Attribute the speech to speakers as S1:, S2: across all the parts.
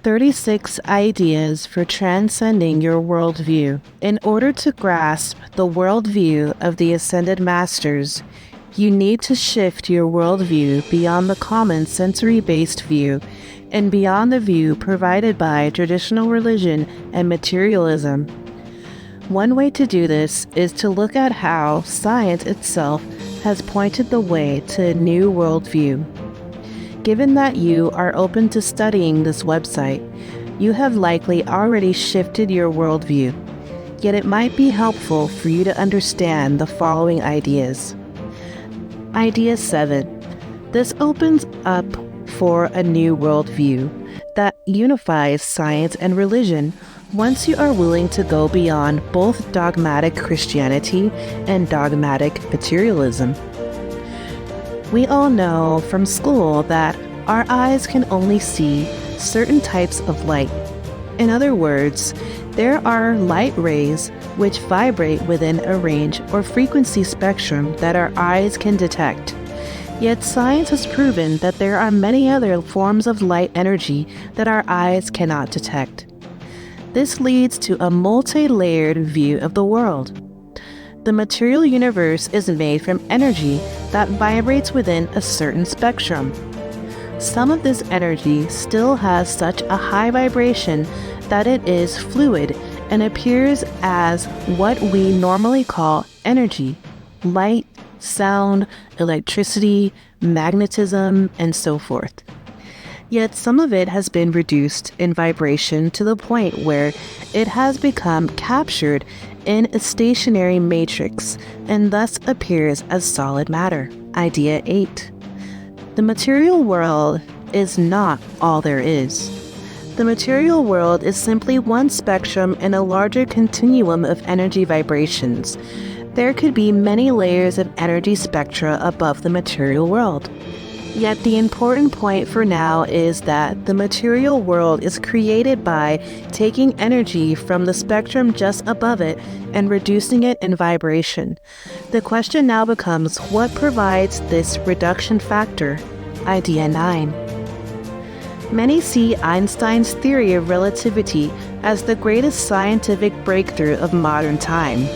S1: 36 Ideas for Transcending Your Worldview. In order to grasp the worldview of the Ascended Masters, you need to shift your worldview beyond the common sensory-based view and beyond the view provided by traditional religion and materialism. One way to do this is to look at how science itself has pointed the way to a new worldview. Given that you are open to studying this website, you have likely already shifted your worldview, yet it might be helpful for you to understand the following ideas. Idea 7. This opens up for a new worldview that unifies science and religion once you are willing to go beyond both dogmatic Christianity and dogmatic materialism. We all know from school that our eyes can only see certain types of light. In other words, there are light rays which vibrate within a range or frequency spectrum that our eyes can detect. Yet science has proven that there are many other forms of light energy that our eyes cannot detect. This leads to a multi-layered view of the world. The material universe is made from energy that vibrates within a certain spectrum. Some of this energy still has such a high vibration that it is fluid and appears as what we normally call energy, light, sound, electricity, magnetism, and so forth. Yet some of it has been reduced in vibration to the point where it has become captured in a stationary matrix and thus appears as solid matter. Idea 8. The material world is not all there is. The material world is simply one spectrum in a larger continuum of energy vibrations. There could be many layers of energy spectra above the material world. Yet the important point for now is that the material world is created by taking energy from the spectrum just above it and reducing it in vibration. The question now becomes, what provides this reduction factor? Idea 9. Many see Einstein's theory of relativity as the greatest scientific breakthrough of modern time.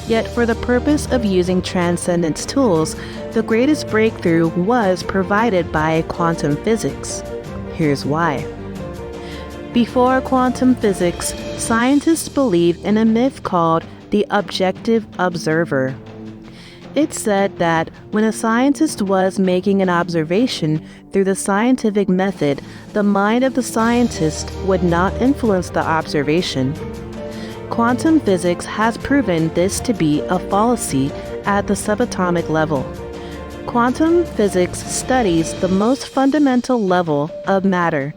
S1: Yet for the purpose of using transcendence tools, the greatest breakthrough was provided by quantum physics. Here's why. Before quantum physics, scientists believed in a myth called the objective observer. It said that when a scientist was making an observation through the scientific method, the mind of the scientist would not influence the observation. Quantum physics has proven this to be a fallacy at the subatomic level. Quantum physics studies the most fundamental level of matter.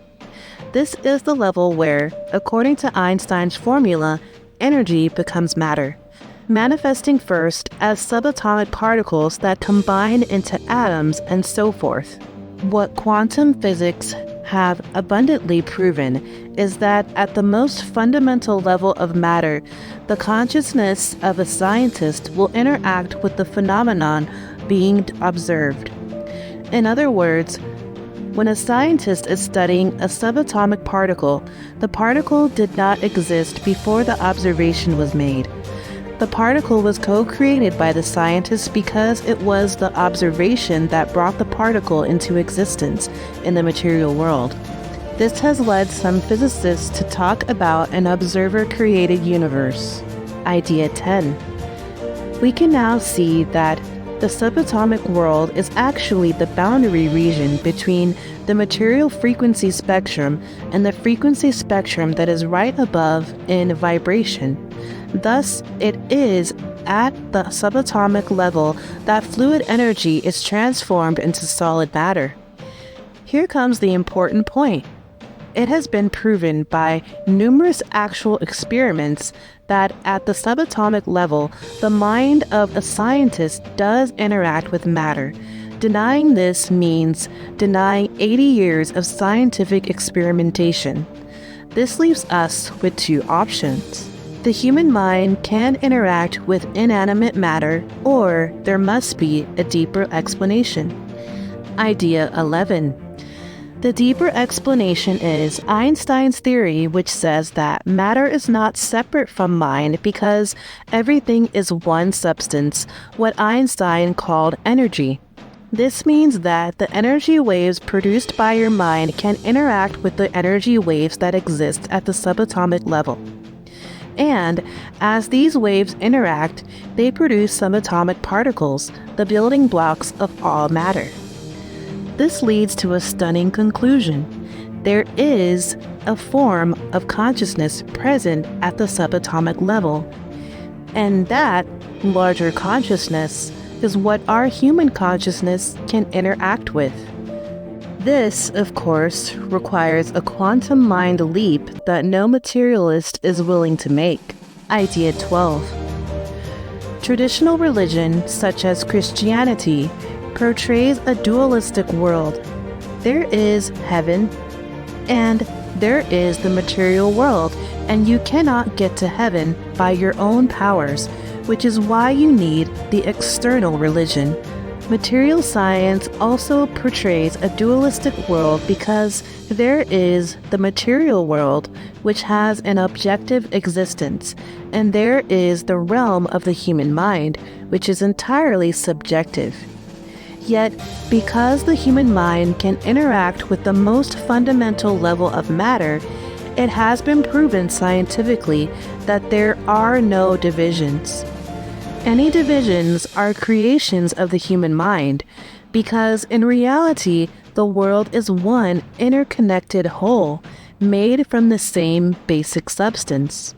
S1: This is the level where, according to Einstein's formula, energy becomes matter, manifesting first as subatomic particles that combine into atoms and so forth. What quantum physics have abundantly proven is that at the most fundamental level of matter, the consciousness of a scientist will interact with the phenomenon being observed. In other words, when a scientist is studying a subatomic particle, the particle did not exist before the observation was made. The particle was co-created by the scientist because it was the observation that brought the particle into existence in the material world. This has led some physicists to talk about an observer-created universe. Idea 10. We can now see that the subatomic world is actually the boundary region between the material frequency spectrum and the frequency spectrum that is right above in vibration. Thus, it is at the subatomic level that fluid energy is transformed into solid matter. Here comes the important point. It has been proven by numerous actual experiments that at the subatomic level, the mind of a scientist does interact with matter. Denying this means denying 80 years of scientific experimentation. This leaves us with two options. The human mind can interact with inanimate matter, or there must be a deeper explanation. Idea 11. The deeper explanation is Einstein's theory, which says that matter is not separate from mind because everything is one substance, what Einstein called energy. This means that the energy waves produced by your mind can interact with the energy waves that exist at the subatomic level. And as these waves interact, they produce subatomic particles, the building blocks of all matter. This leads to a stunning conclusion. There is a form of consciousness present at the subatomic level, and that larger consciousness is what our human consciousness can interact with. This, of course, requires a quantum mind leap that no materialist is willing to make. Idea 12. Traditional religion, such as Christianity, portrays a dualistic world. There is heaven and there is the material world, and you cannot get to heaven by your own powers, which is why you need the external religion. Material science also portrays a dualistic world because there is the material world, which has an objective existence, and there is the realm of the human mind, which is entirely subjective. Yet, because the human mind can interact with the most fundamental level of matter, it has been proven scientifically that there are no divisions. Any divisions are creations of the human mind, because in reality, the world is one interconnected whole, made from the same basic substance.